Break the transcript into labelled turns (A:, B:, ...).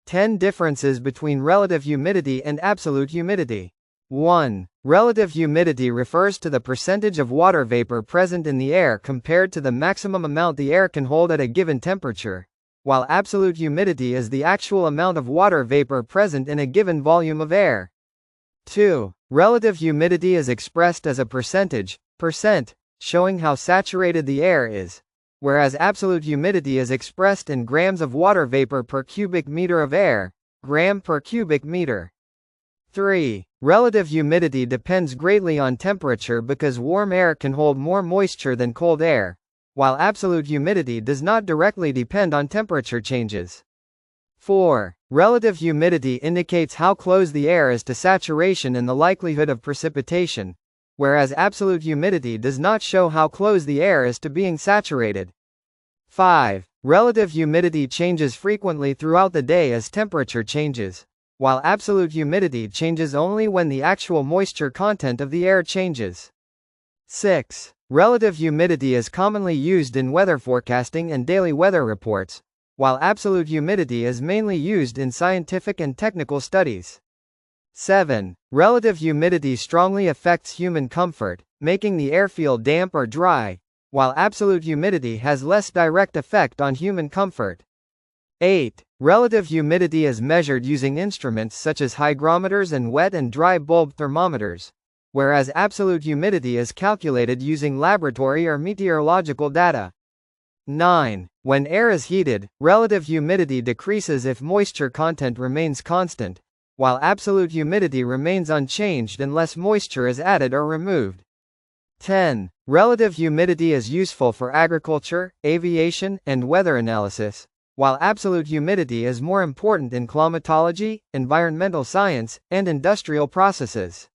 A: 10 differences between relative humidity and absolute humidity. 1. Relative humidity refers to the percentage of water vapor present in the air compared to the maximum amount the air can hold at a given temperature, while absolute humidity is the actual amount of water vapor present in a given volume of air. 2. Relative humidity is expressed as a percentage, %, showing how saturated the air is, whereas absolute humidity is expressed in grams of water vapor per cubic meter of air, gram per cubic meter. 3. Relative humidity depends greatly on temperature because warm air can hold more moisture than cold air, while absolute humidity does not directly depend on temperature changes. 4. Relative humidity indicates how close the air is to saturation and the likelihood of precipitation, whereas absolute humidity does not show how close the air is to being saturated. 5. Relative humidity changes frequently throughout the day as temperature changes, while absolute humidity changes only when the actual moisture content of the air changes. 6. Relative humidity is commonly used in weather forecasting and daily weather reports, while absolute humidity is mainly used in scientific and technical studies. 7. Relative humidity strongly affects human comfort, making the air feel damp or dry, while absolute humidity has less direct effect on human comfort. 8. Relative humidity is measured using instruments such as hygrometers and wet and dry bulb thermometers, whereas absolute humidity is calculated using laboratory or meteorological data. 9. When air is heated, relative humidity decreases if moisture content remains constant, while absolute humidity remains unchanged unless moisture is added or removed. 10. Relative humidity is useful for agriculture, aviation, and weather analysis, while absolute humidity is more important in climatology, environmental science, and industrial processes.